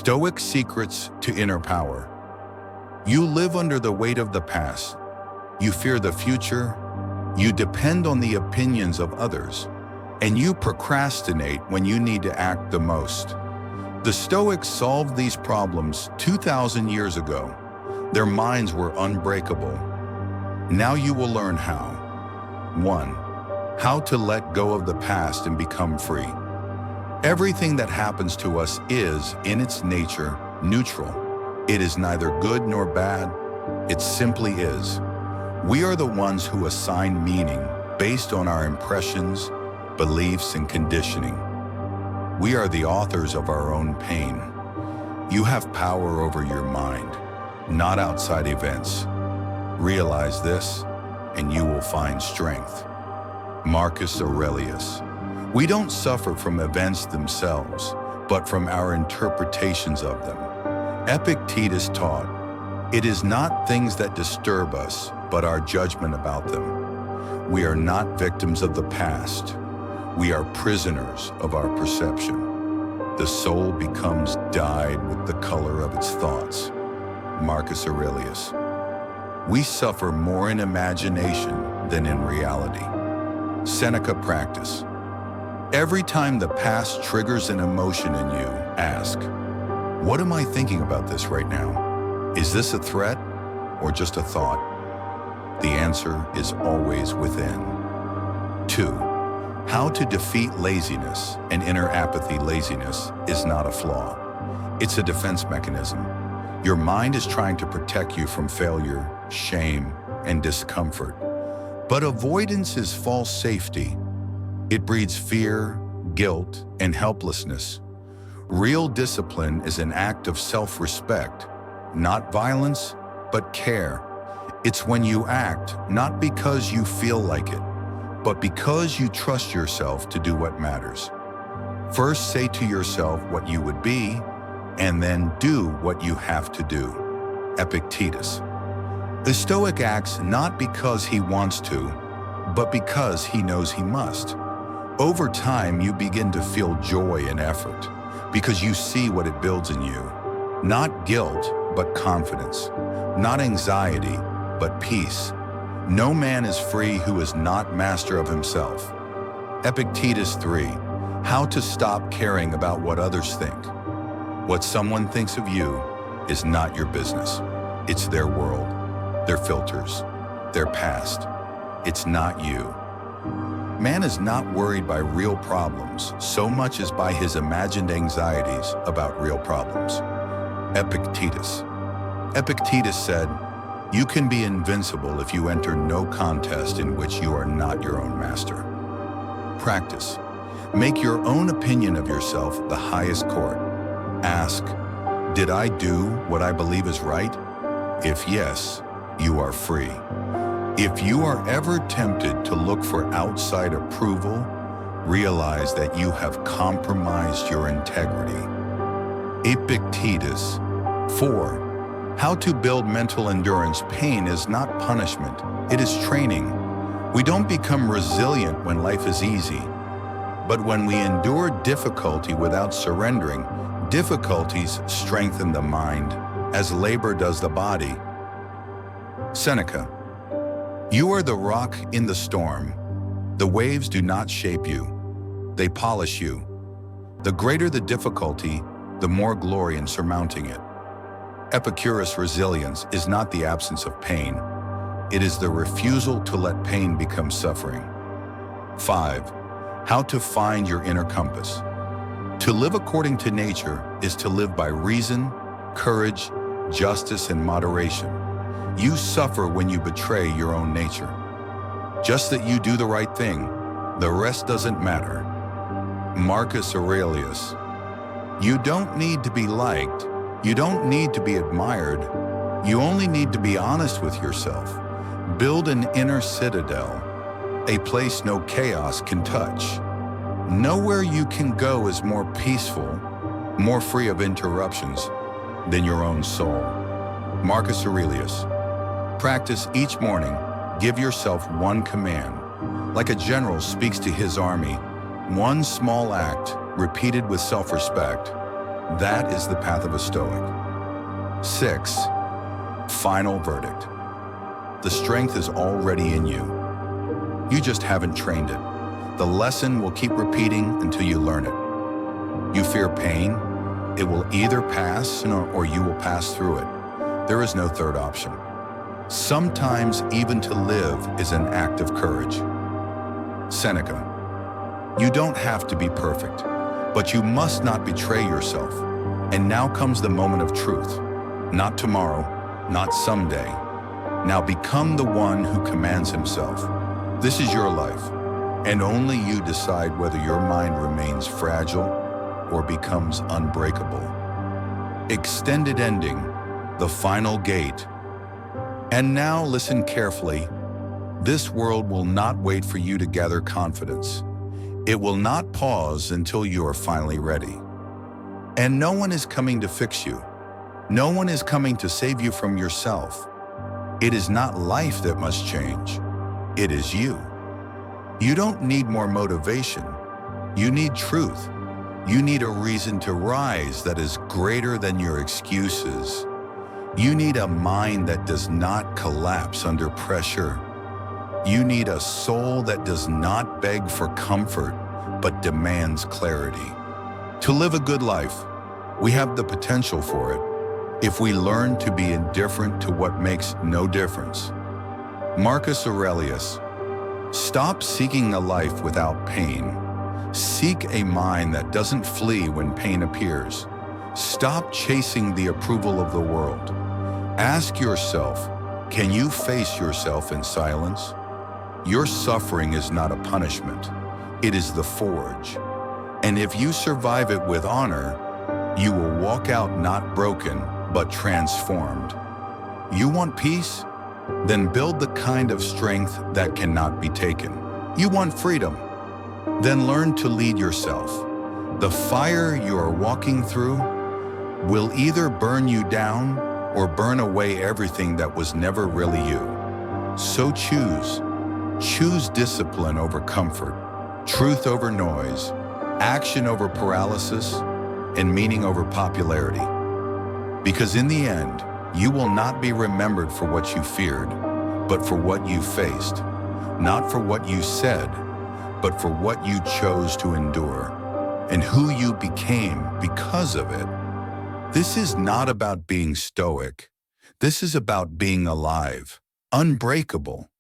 Stoic secrets to inner power. You live under the weight of the past. You fear the future. You depend on the opinions of others. And you procrastinate when you need to act the most. The Stoics solved these problems 2,000 years ago. Their minds were unbreakable. Now you will learn how. 1. How to let go of the past and become free. Everything that happens to us is, in its nature, neutral. It is neither good nor bad. It simply is. We are the ones who assign meaning based on our impressions, beliefs, and conditioning. We are the authors of our own pain. You have power over your mind, not outside events. Realize this, and you will find strength. Marcus Aurelius. We don't suffer from events themselves, but from our interpretations of them. Epictetus taught, "It is not things that disturb us, but our judgment about them." We are not victims of the past. We are prisoners of our perception. The soul becomes dyed with the color of its thoughts. Marcus Aurelius. We suffer more in imagination than in reality. Seneca practice. Every time the past triggers an emotion in you, ask, what am I thinking about this right now? Is this a threat or just a thought? The answer is always within. 2. How to defeat laziness and inner apathy. Laziness is not a flaw. It's a defense mechanism. Your mind is trying to protect you from failure, shame, and discomfort. But avoidance is false safety. It breeds fear, guilt, and helplessness. Real discipline is an act of self-respect, not violence, but care. It's when you act, not because you feel like it, but because you trust yourself to do what matters. First, say to yourself what you would be, and then do what you have to do. Epictetus. The Stoic acts not because he wants to, but because he knows he must. Over time, you begin to feel joy in effort, because you see what it builds in you. Not guilt, but confidence. Not anxiety, but peace. No man is free who is not master of himself. Epictetus 3. How to stop caring about what others think. What someone thinks of you is not your business. It's their world, their filters, their past. It's not you. Man is not worried by real problems so much as by his imagined anxieties about real problems. Epictetus. Epictetus said, "You can be invincible if you enter no contest in which you are not your own master." Practice. Make your own opinion of yourself the highest court. Ask, did I do what I believe is right? If yes, you are free. If you are ever tempted to look for outside approval, realize that you have compromised your integrity. Epictetus. 4. How to build mental endurance. Pain is not punishment, it is training. We don't become resilient when life is easy, but when we endure difficulty without surrendering, difficulties strengthen the mind, as labor does the body. Seneca. You are the rock in the storm. The waves do not shape you. They polish you. The greater the difficulty, the more glory in surmounting it. Epicurus' resilience is not the absence of pain. It is the refusal to let pain become suffering. 5. How to find your inner compass. To live according to nature is to live by reason, courage, justice, and moderation. You suffer when you betray your own nature. Just that you do the right thing, the rest doesn't matter. Marcus Aurelius. You don't need to be liked. You don't need to be admired. You only need to be honest with yourself. Build an inner citadel, a place no chaos can touch. Nowhere you can go is more peaceful, more free of interruptions than your own soul. Marcus Aurelius. Practice each morning. Give yourself one command. Like a general speaks to his army, one small act repeated with self-respect. That is the path of a Stoic. 6. Final verdict. The strength is already in you. You just haven't trained it. The lesson will keep repeating until you learn it. You fear pain. It will either pass or you will pass through it. There is no third option. Sometimes even to live is an act of courage. Seneca. You don't have to be perfect, but you must not betray yourself. And now comes the moment of truth. Not tomorrow, not someday. Now become the one who commands himself. This is your life, and only you decide whether your mind remains fragile or becomes unbreakable. Extended ending, the final gate. And now listen carefully. This world will not wait for you to gather confidence. It will not pause until you are finally ready. And no one is coming to fix you. No one is coming to save you from yourself. It is not life that must change. It is you. You don't need more motivation. You need truth. You need a reason to rise that is greater than your excuses. You need a mind that does not collapse under pressure. You need a soul that does not beg for comfort, but demands clarity. To live a good life, we have the potential for it if we learn to be indifferent to what makes no difference. Marcus Aurelius. Stop seeking a life without pain. Seek a mind that doesn't flee when pain appears. Stop chasing the approval of the world. Ask yourself, can you face yourself in silence? Your suffering is not a punishment. It is the forge. And if you survive it with honor, you will walk out not broken, but transformed. You want peace? Then build the kind of strength that cannot be taken. You want freedom? Then learn to lead yourself. The fire you are walking through will either burn you down or burn away everything that was never really you. So choose. Choose discipline over comfort, truth over noise, action over paralysis, and meaning over popularity. Because in the end, you will not be remembered for what you feared, but for what you faced. Not for what you said, but for what you chose to endure, and who you became because of it. This is not about being stoic. This is about being alive, unbreakable,